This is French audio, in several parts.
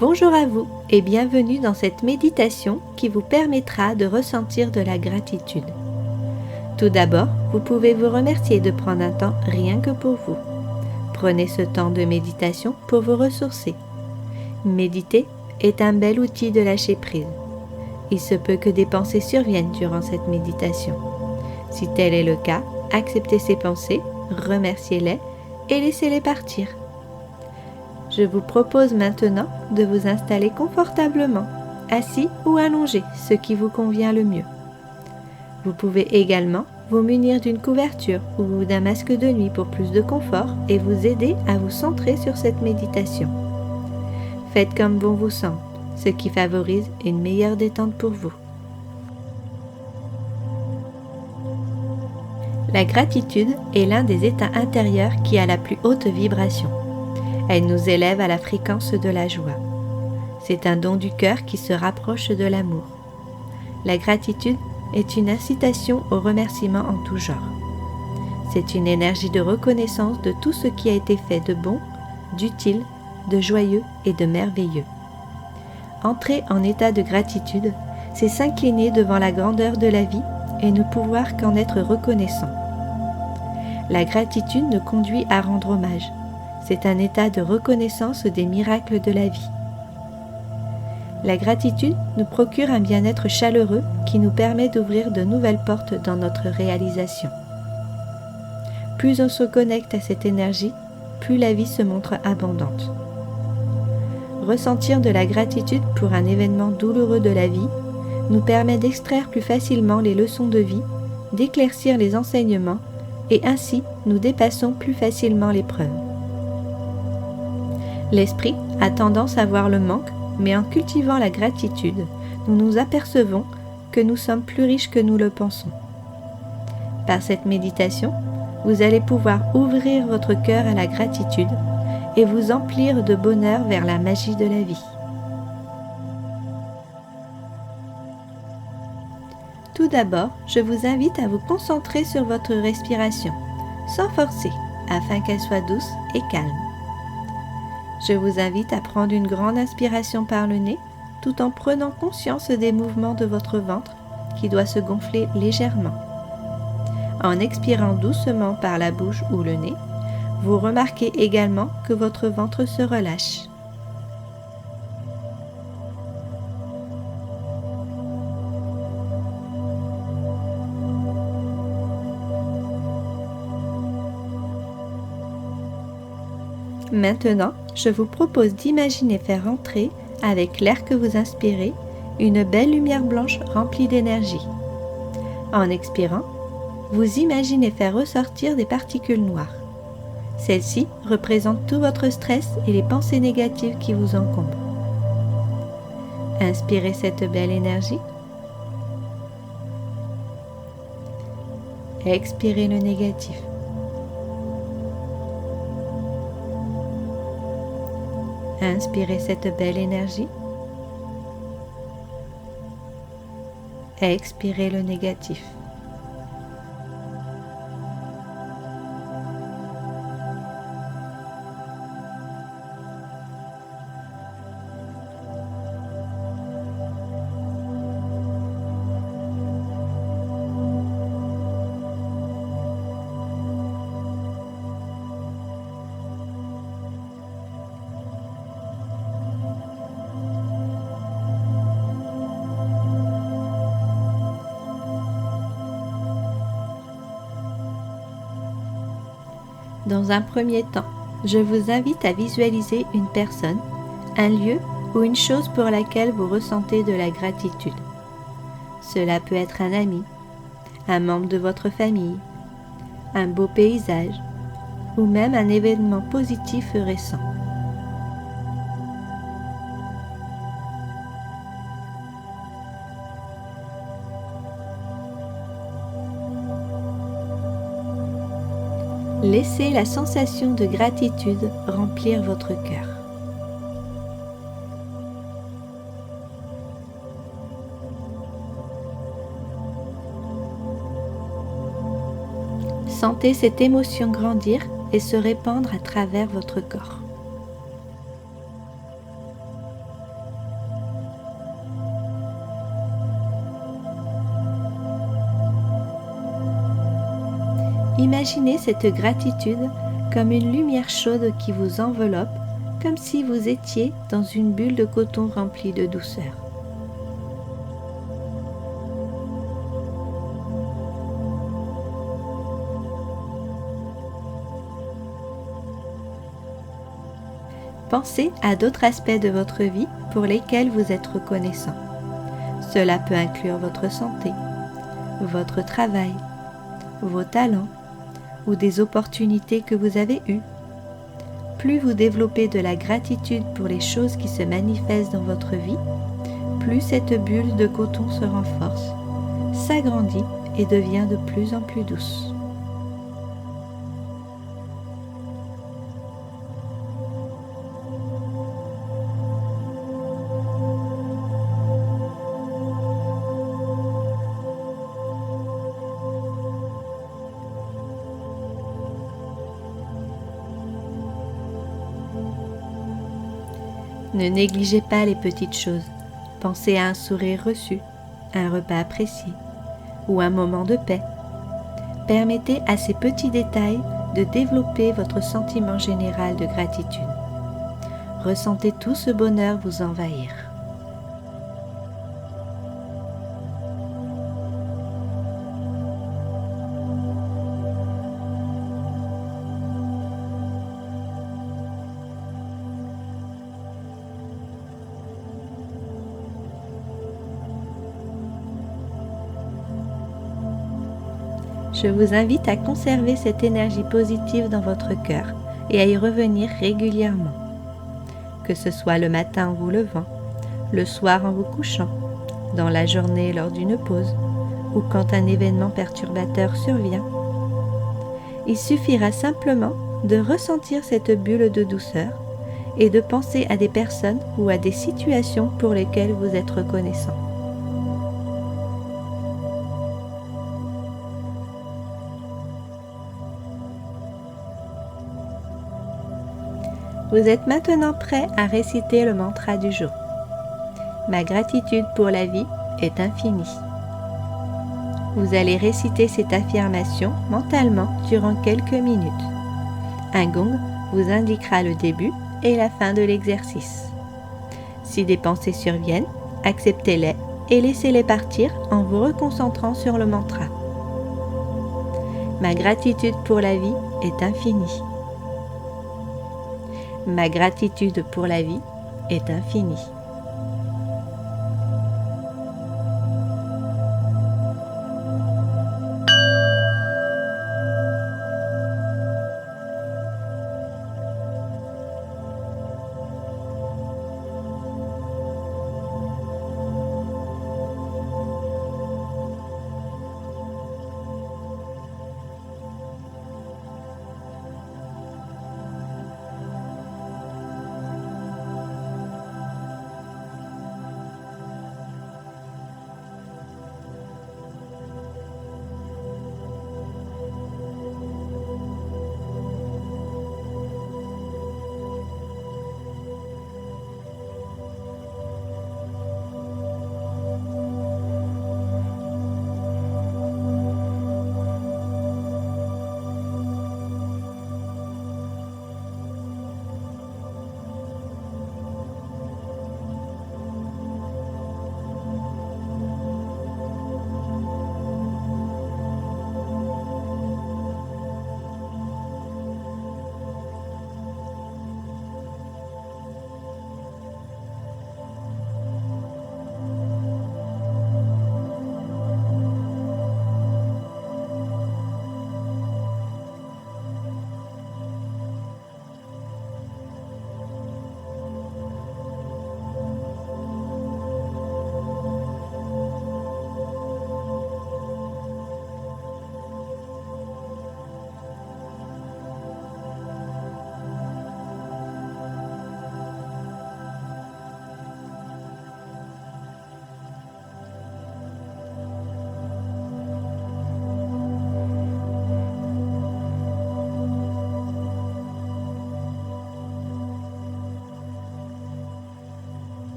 Bonjour à vous et bienvenue dans cette méditation qui vous permettra de ressentir de la gratitude. Tout d'abord, vous pouvez vous remercier de prendre un temps rien que pour vous. Prenez ce temps de méditation pour vous ressourcer. Méditer est un bel outil de lâcher prise. Il se peut que des pensées surviennent durant cette méditation. Si tel est le cas, acceptez ces pensées, remerciez-les et laissez-les partir. Je vous propose maintenant de vous installer confortablement, assis ou allongé, ce qui vous convient le mieux. Vous pouvez également vous munir d'une couverture ou d'un masque de nuit pour plus de confort et vous aider à vous centrer sur cette méditation. Faites comme bon vous semble, ce qui favorise une meilleure détente pour vous. La gratitude est l'un des états intérieurs qui a la plus haute vibration. Elle nous élève à la fréquence de la joie. C'est un don du cœur qui se rapproche de l'amour. La gratitude est une incitation au remerciement en tout genre. C'est une énergie de reconnaissance de tout ce qui a été fait de bon, d'utile, de joyeux et de merveilleux. Entrer en état de gratitude, c'est s'incliner devant la grandeur de la vie et ne pouvoir qu'en être reconnaissant. La gratitude nous conduit à rendre hommage. C'est un état de reconnaissance des miracles de la vie. La gratitude nous procure un bien-être chaleureux qui nous permet d'ouvrir de nouvelles portes dans notre réalisation. Plus on se connecte à cette énergie, plus la vie se montre abondante. Ressentir de la gratitude pour un événement douloureux de la vie nous permet d'extraire plus facilement les leçons de vie, d'éclaircir les enseignements et ainsi nous dépassons plus facilement l'épreuve. L'esprit a tendance à voir le manque, mais en cultivant la gratitude, nous nous apercevons que nous sommes plus riches que nous le pensons. Par cette méditation, vous allez pouvoir ouvrir votre cœur à la gratitude et vous emplir de bonheur vers la magie de la vie. Tout d'abord, je vous invite à vous concentrer sur votre respiration, sans forcer, afin qu'elle soit douce et calme. Je vous invite à prendre une grande inspiration par le nez, tout en prenant conscience des mouvements de votre ventre qui doit se gonfler légèrement. En expirant doucement par la bouche ou le nez, vous remarquez également que votre ventre se relâche. Maintenant, je vous propose d'imaginer faire entrer, avec l'air que vous inspirez, une belle lumière blanche remplie d'énergie. En expirant, vous imaginez faire ressortir des particules noires. Celles-ci représentent tout votre stress et les pensées négatives qui vous encombrent. Inspirez cette belle énergie. Expirez le négatif. Inspirez cette belle énergie. Expirez le négatif. Dans un premier temps, je vous invite à visualiser une personne, un lieu ou une chose pour laquelle vous ressentez de la gratitude. Cela peut être un ami, un membre de votre famille, un beau paysage ou même un événement positif récent. Laissez la sensation de gratitude remplir votre cœur. Sentez cette émotion grandir et se répandre à travers votre corps. Imaginez cette gratitude comme une lumière chaude qui vous enveloppe, comme si vous étiez dans une bulle de coton remplie de douceur. Pensez à d'autres aspects de votre vie pour lesquels vous êtes reconnaissant. Cela peut inclure votre santé, votre travail, vos talents ou des opportunités que vous avez eues. Plus vous développez de la gratitude pour les choses qui se manifestent dans votre vie, plus cette bulle de coton se renforce, s'agrandit et devient de plus en plus douce. Ne négligez pas les petites choses. Pensez à un sourire reçu, un repas apprécié ou un moment de paix. Permettez à ces petits détails de développer votre sentiment général de gratitude. Ressentez tout ce bonheur vous envahir. Je vous invite à conserver cette énergie positive dans votre cœur et à y revenir régulièrement. Que ce soit le matin en vous levant, le soir en vous couchant, dans la journée lors d'une pause ou quand un événement perturbateur survient. Il suffira simplement de ressentir cette bulle de douceur et de penser à des personnes ou à des situations pour lesquelles vous êtes reconnaissant. Vous êtes maintenant prêt à réciter le mantra du jour. Ma gratitude pour la vie est infinie. Vous allez réciter cette affirmation mentalement durant quelques minutes. Un gong vous indiquera le début et la fin de l'exercice. Si des pensées surviennent, acceptez-les et laissez-les partir en vous reconcentrant sur le mantra. Ma gratitude pour la vie est infinie. Ma gratitude pour la vie est infinie.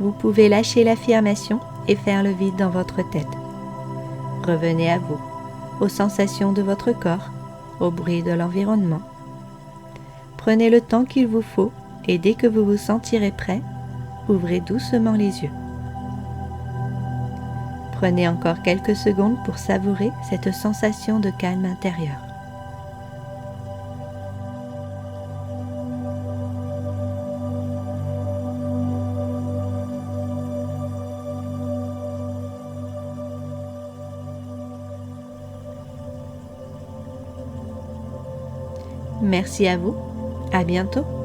vous pouvez lâcher l'affirmation et faire le vide dans votre tête. Revenez à vous, aux sensations de votre corps, au bruit de l'environnement. Prenez le temps qu'il vous faut et dès que vous vous sentirez prêt, ouvrez doucement les yeux. Prenez encore quelques secondes pour savourer cette sensation de calme intérieur. Merci à vous, à bientôt.